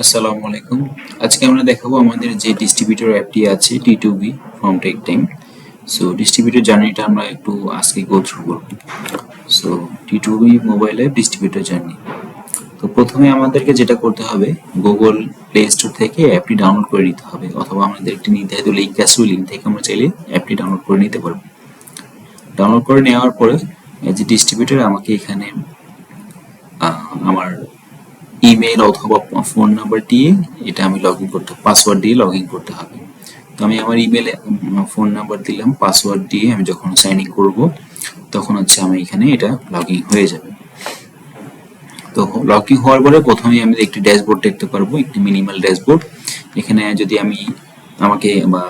আসসালামু আলাইকুম। আজকে আমরা দেখাবো আমাদের যে ডিস্ট্রিবিউটর অ্যাপটি আছে T two B from tech time. So distributor জার্নিটা আমরা একটু আজকে গো থ্রু করব। So T two B mobile app distributor journey. তো প্রথমে আমাদেরকে যেটা করতে হবে, গুগল প্লে স্টোর থেকে অ্যাপটি ডাউনলোড করে নিতে হবে, অথবা আমাদের একটি নির্ধারিত লিঙ্ক আছে, ওই লিঙ্ক থেকে আমরা চাইলে অ্যাপটি ডাউনলোড করে নিতে পারবো। ডাউনলোড করে নেওয়ার পরে এজ এ ডিস্ট্রিবিউটর আমাকে এখানে আমার ইমেল অথবা ফোন নাম্বার দিয়ে এটা আমি লগ ইন করতে, পাসওয়ার্ড দিয়ে লগ ইন করতে হবে। তো আমি আমার ইমেলে ফোন নাম্বার দিলাম, পাসওয়ার্ড দিয়ে আমি যখন সাইন ইন করবো তখন হচ্ছে আমি এখানে এটা লগ ইন হয়ে যাবে। তো লগ ইন হওয়ার পরে প্রথমেই আমি একটি ড্যাশবোর্ড দেখতে পারবো, একটি মিনিমাল ড্যাশবোর্ড। এখানে যদি আমি আমাকে বা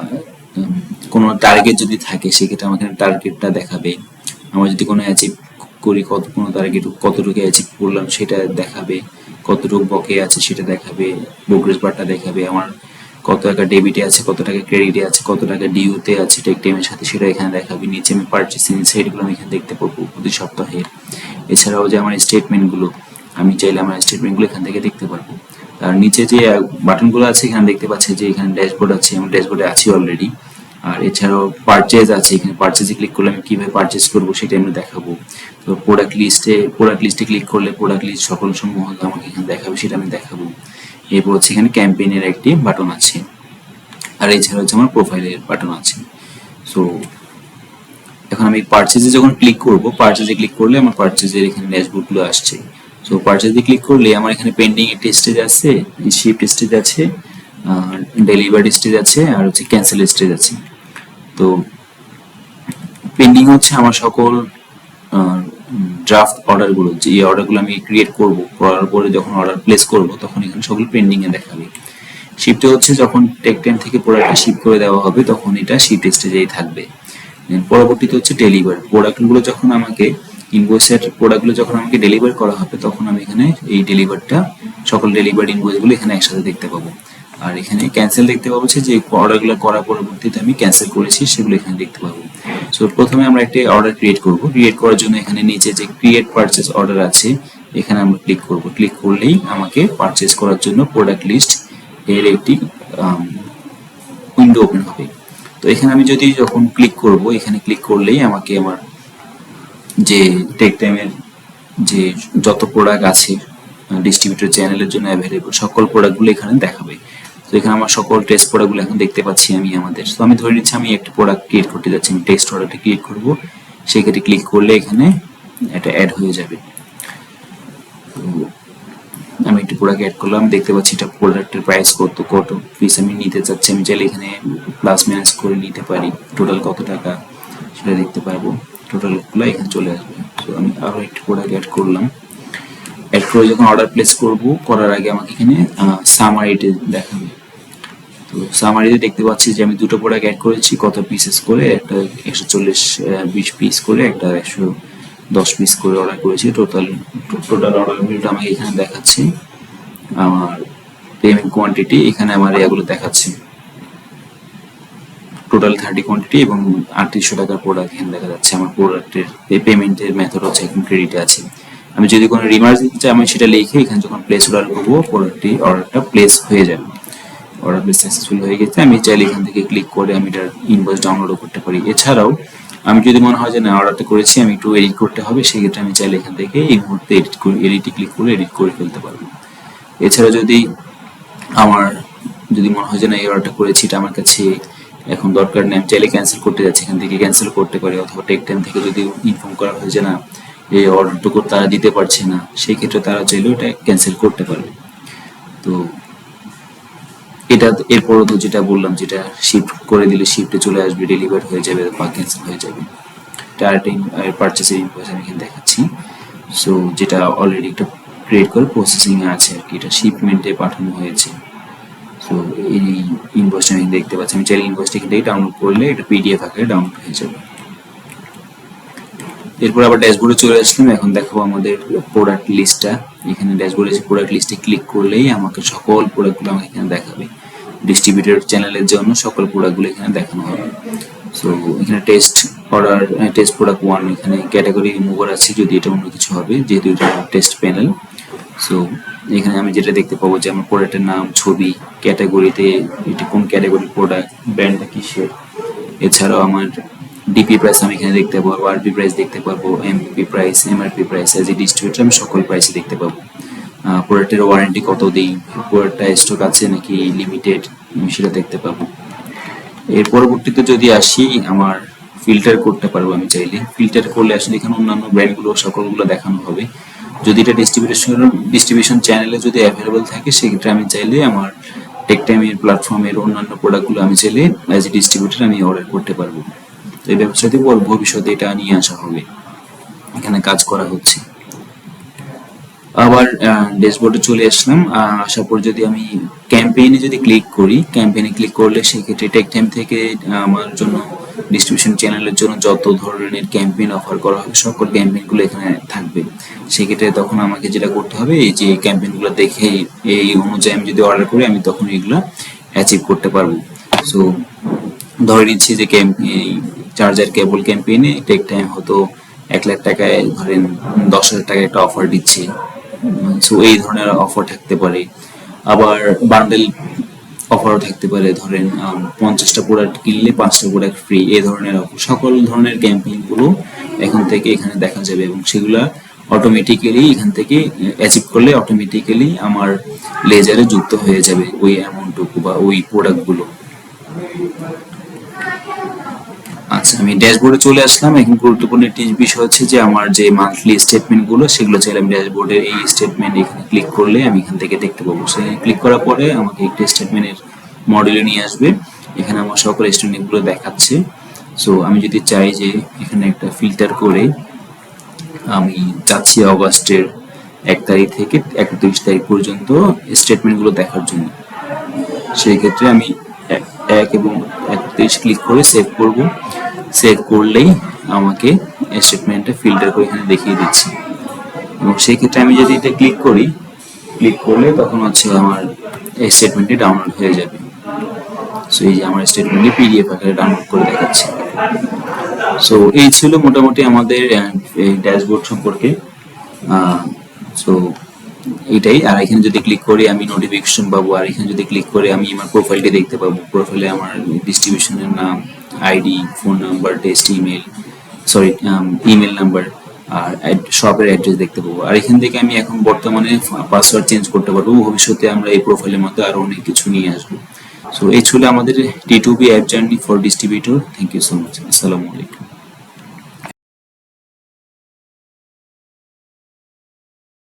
কোনো টার্গেট যদি থাকে সেক্ষেত্রে আমাকে টার্গেটটা দেখাবে। আমার যদি কোনো অ্যাচিভ করি, কোনো টার্গেট কতটুকু অ্যাচিভ করলাম সেটা দেখাবে, কতটুকু বকে আছে সেটা দেখাবে, প্রোগ্রেস বারটা দেখাবে, আমার কত টাকা ডেবিটে আছে, কত টাকা ক্রেডিটে আছে, কত টাকা ডিউতে আছে টেক টাইমের সাথে, সেটা এখানে দেখাবে। নিচে আমি পারচেসিং সাইটগুলো আমি এখানে দেখতে পাবো প্রতি সপ্তাহের। এছাড়াও যে আমার স্টেটমেন্টগুলো, আমি চাইলে আমার স্টেটমেন্টগুলো এখান থেকে দেখতে পারবো। আর নিচে যে বাটনগুলো আছে এখানে দেখতে পাচ্ছি যে এখানে ড্যাশবোর্ড আছে, আমি ড্যাশবোর্ডে আছি অলরেডি। আর এছাড়াও পারচেজ আছে, এখানে পারচেজে ক্লিক করলে আমি কিভাবে পারচেজ করবো সেটা আমি দেখাবো। তো প্রোডাক্ট লিস্টে ক্লিক করলে প্রোডাক্ট লিস্ট সকল সমূহ আমাকে এখানে দেখাবে, সেটা আমি দেখাবো। এরপর হচ্ছে এখানে ক্যাম্পেইনের একটি বাটন আছে, আর এছাড়া হচ্ছে আমার প্রোফাইলের বাটন আছে। সো এখন আমি পারচেজে যখন ক্লিক করব, পারচেজে ক্লিক করলে আমার পারচেজের এখানে ড্যাশবোর্ডগুলো আসছে। সো পারচেজে ক্লিক করলে আমার এখানে পেন্ডিং একটি স্টেজ আছে, শিফট স্টেজ আছে, ডেলিভারি স্টেজ আছে, আর হচ্ছে ক্যান্সেল স্টেজ আছে। তো পেন্ডিং হচ্ছে আমার সকল ড্রাফট অর্ডারগুলো, যে অর্ডারগুলো আমি ক্রিয়েট করার পরে যখন অর্ডার প্লেস করব তখন এখানে সকল পেন্ডিং এ দেখাবে। শিফটে হচ্ছে যখন টেক টাইম থেকে প্রোডাক্টটা শিপ করে দেওয়া হবে তখন এটা শিফট স্টেজেই থাকবে। পরবর্তীতে হচ্ছে ডেলিভারি, প্রোডাক্টগুলো যখন আমাকে ইনভয়েসের প্রোডাক্টগুলো যখন আমাকে ডেলিভার করা হবে তখন আমি এখানে এই ডেলিভারটা, সকল ডেলিভারি ইনভয়েসগুলো এখানে একসাথে দেখতে পাবো। আর এখানে ক্যান্সেল দেখতে পাবো, যে অর্ডারগুলো করার পরবর্তীতে আমি ক্যান্সেল করেছি সেগুলো এখানে দেখতে পাবো। সো প্রথমে আমরা একটা অর্ডার ক্রিয়েট করব। ক্রিয়েট করার জন্য এখানে নিচে যে ক্রিয়েট পারচেজ অর্ডার আছে এখানে আমরা ক্লিক করব। ক্লিক করলেই আমাকে পারচেজ করার জন্য প্রোডাক্ট লিস্ট এর একটি উইন্ডো ওপেন হবে। তো এখানে আমি যদি যখন ক্লিক করব, এখানে ক্লিক করলেই আমাকে আমার যে টেক টাইমের যে যত প্রোডাক্ট আছে ডিস্ট্রিবিউটর চ্যানেলের জন্য অ্যাভেলেবল সকল প্রোডাক্টগুলো এখানে দেখাবে। তো এখানে আমার সকল টেস্ট প্রোডাক্টগুলো এখন দেখতে পাচ্ছি আমি আমাদের। তো আমি ধরে নিচ্ছি আমি একটা প্রোডাক্ট ক্রিয়েট করতে যাচ্ছি, আমি টেক্সট অর্ডারটা ক্রিয়েট করব। সেক্ষেত্রে ক্লিক করলে এখানে এটা অ্যাড হয়ে যাবে। তো আমি একটু প্রোডাক্ট অ্যাড করলাম, দেখতে পাচ্ছি এটা প্রোডাক্টের প্রাইস কত পিস আমি নিতে চাচ্ছি। আমি চাইলে এখানে প্লাস মাইনাস করে নিতে পারি, টোটাল কত টাকা সেটা দেখতে পারবো, টোটালগুলো এখানে চলে আসবে। তো আমি আরও একটি প্রোডাক্ট অ্যাড করলাম। অ্যাড করে যখন অর্ডার প্লেস করব, করার আগে আমাকে এখানে সামারিতে দেখাবে। তো সামারিতে দেখতে পাচ্ছি যে আমি দুটো প্রোডাক্ট অ্যাড করেছি, কত পিসেস করে, একটা 140-20 পিস করে, একটা 110 পিস করে অর্ডার করেছি। টোটাল অর্ডারগুলো আমাকে এখানে দেখাচ্ছে। আমার পেমেন্ট কোয়ান্টিটি এখানে আমার এগুলো দেখাচ্ছে, টোটাল 30 কোয়ান্টিটি এবং 3800 টাকার প্রোডাক্ট এখানে দেখা যাচ্ছে। আমার প্রোডাক্টের পেমেন্টের মেথড হচ্ছে এখন ক্রেডিটে আছে। আমি যদি কোনো রিমার্ক দিতে চাই আমি সেটা লিখে এখানে যখন প্লেস অর্ডার করবো অর্ডারটা প্লেস হয়ে যাবে। অর্ডার প্লেস সাকসেসফুল হয়ে গেছে। আমি চাইলে এখান থেকে ক্লিক করে আমি এটার ইনভয়েস ডাউনলোডও করতে পারি। এছাড়াও আমি যদি মনে হয় যে না অর্ডারটা করেছি আমি একটু এডিট করতে হবে, সেক্ষেত্রে আমি চাইলে এখান থেকে এই মুহূর্তে এডিটে ক্লিক করে এডিট করে ফেলতে পারবো। এছাড়া আমার যদি মনে হয় যে না এই অর্ডারটা করেছি এটা আমার কাছে এখন দরকার নেই, আমি চাইলে ক্যান্সেল করতে যাচ্ছি, এখান থেকে ক্যান্সেল করতে পারি। অথবা টেক টাইম থেকে যদি ইনফর্ম করা হয় যে না এই অর্ডারটুকু তারা দিতে পারছে না, সেই ক্ষেত্রে তারা চাইলেও এটা ক্যান্সেল করতে পারবে। তো এটা এরপরও তো যেটা বললাম, যেটা শিফট করে দিলে শিফটে চলে আসবে, ডেলিভার হয়ে যাবে বা ক্যান্সেল হয়ে যাবে। পারচেসের ইনভয়েস আমি এখানে দেখাচ্ছি। সো যেটা অলরেডি একটা ক্রিয়েট করে প্রসেসিং এ আছে আর কি, এটা শিপমেন্টে পাঠানো হয়েছে। তো এই ইনভয়েসটা আমি দেখতে পাচ্ছি, আমি চাইলে ইনভয়েসটা এখান থেকে ডাউনলোড করলে এটা পিডিএফ আকারে ডাউনলোড হয়ে যাবে। এরপর আবার ড্যাশবোর্ডে চলে আসলাম। এখন দেখাবো আমাদের প্রোডাক্ট লিস্টটা। এখানে ড্যাশবোর্ডে এসে প্রোডাক্ট লিস্টে ক্লিক করলেই আমাকে সকল প্রোডাক্টগুলো আমাকে এখানে দেখাবে। ডিস্ট্রিবিউটর চ্যানেলের জন্য সকল প্রোডাক্টগুলো এখানে দেখানো হবে। সো এখানে টেস্ট প্রোডাক্ট 1, এখানে ক্যাটাগরি মুভার আছে, যদি এটা অন্য কিছু হবে যেহেতু এটা টেস্ট প্যানেল। সো এখানে আমি যেটা দেখতে পাবো যে আমার প্রোডাক্টের নাম, ছবি, ক্যাটাগরিতে এটি কোন ক্যাটাগরির প্রোডাক্ট, ব্র্যান্ডটা কিসের। এছাড়াও আমার ডিপি প্রাইস আমি এখানে দেখতে পাবো, আরপি প্রাইস দেখতে পাবো, MP price, MRP price. As a distributor আমি সকল প্রাইসই দেখতে পাবো। প্রোডাক্টের ওয়ারেন্টি কত দিন, প্রোডাক্টটা স্টক আছে নাকি লিমিটেড, আমি সেটা দেখতে পাবো। এর পরবর্তীতে যদি আসি, আমার ফিল্টার করতে পারবো আমি চাইলে। ফিল্টার করলে আসলে এখানে অন্যান্য ব্র্যান্ডগুলো সকলগুলো দেখানো হবে। যদি এটা ডিস্ট্রিবিউশন চ্যানেলে যদি অ্যাভেলেবল থাকে, সেক্ষেত্রে আমি চাইলে আমার টেকটাইমের প্ল্যাটফর্মের অন্যান্য প্রোডাক্টগুলো আমি চাইলে অ্যাজ এ ডিস্ট্রিবিউটর আমি অর্ডার করতে পারবো। তো এই ব্যবসাতে ভবিষ্যতে এটা নিয়ে আসা হবে, এখানে কাজ করা হচ্ছে। আবার ড্যাশবোর্ডে চলে আসলাম। আসার পর যদি আমি ক্যাম্পেইনে যদি ক্লিক করি, ক্যাম্পেইনে ক্লিক করলে সেক্ষেত্রে টেক টাইম থেকে আমার জন্য ডিস্ট্রিবিউশন চ্যানেলের জন্য যত ধরনের ক্যাম্পেইন অফার করা হবে সকল ক্যাম্পেইনগুলো এখানে থাকবে। সেক্ষেত্রে তখন আমাকে যেটা করতে হবে, এই যে ক্যাম্পেইনগুলো দেখে এই অনুযায়ী আমি যদি অর্ডার করি, আমি তখন এগুলো অ্যাচিভ করতে পারবো। সো ধরে নিচ্ছি যে চার্জার কেবল ক্যাম্পেইনে টেক টাইম হতো 1 লাখ টাকায় ধরেন 10,000 টাকা একটা অফার দিচ্ছে। সো এই ধরনের অফার থাকতে পারে। আবার বান্ডেল অফারও থাকতে পারে, ধরেন 50টা প্রোডাক্ট কিনলে 5টা প্রোডাক্ট ফ্রি। এই ধরনের সকল ধরনের ক্যাম্পেইনগুলো এখন থেকে এখানে দেখা যাবে, এবং সেগুলা অটোমেটিক্যালি এখান থেকে অ্যাচিভ করলে অটোমেটিক্যালি আমার লেজারে যুক্ত হয়ে যাবে ওই অ্যামাউন্টটুকু বা ওই প্রোডাক্টগুলো। আচ্ছা, আমি ড্যাশবোর্ডে চলে আসলাম। এখন গুরুত্বপূর্ণ একটি বিষয় হচ্ছে যে আমার যে মান্থলি স্টেটমেন্ট গুলো, সেগুলো চাইলে আমি ড্যাশবোর্ডের এই স্টেটমেন্ট এখানে ক্লিক করলে আমি এখান থেকে দেখতে পাবো। সেখানে ক্লিক করার পরে আমাকে একটি স্টেটমেন্টের মডেলে নিয়ে আসবে। এখানে আমার সকল স্টেটমেন্ট গুলো দেখাচ্ছে। সো আমি যদি চাই যে এখানে একটা ফিল্টার করে আমি চাচ্ছি অগাস্টের 1 তারিখ থেকে 31 তারিখ পর্যন্ত স্টেটমেন্ট গুলো দেখার জন্য, সেই ক্ষেত্রে আমি 1 এবং 31 ক্লিক করে সেভ করব। সেভ করলেই আমাকে স্টেটমেন্টটা ফিল্টার করে এখানে দেখিয়ে দিচ্ছে, এবং সেই ক্ষেত্রে আমি যদি এটা ক্লিক করি, ক্লিক করলে তখন হচ্ছে আমার এই স্টেটমেন্টটি ডাউনলোড হয়ে যাবে। সো এই যে আমার স্টেটমেন্টটি পিডিএফ আকারে ডাউনলোড করে দেখাচ্ছে। সো এই ছিল মোটামুটি আমাদের এই ড্যাশবোর্ড সম্পর্কে। সো এটাই। আর এখানে যদি ক্লিক করি আমি নোটিফিকেশন পাবো, আর এখানে যদি ক্লিক করে আমি আমার প্রোফাইলটি দেখতে পাবো। প্রোফাইলে আমার ডিস্ট্রিবিউশনের নাম, ID, phone number, test email number, আর শপের অ্যাড্রেস দেখতে পাবো। আর এখান থেকে আমি এখন বর্তমানে পাসওয়ার্ড চেঞ্জ করতে পারবো। ভবিষ্যতে আমরা এই প্রোফাইলের মধ্যে আরো অনেক কিছু নিয়ে আসবো। সো এই ছিল আমাদের T2B app journey for distributor. Thank you so much. আসসালামু আলাইকুম।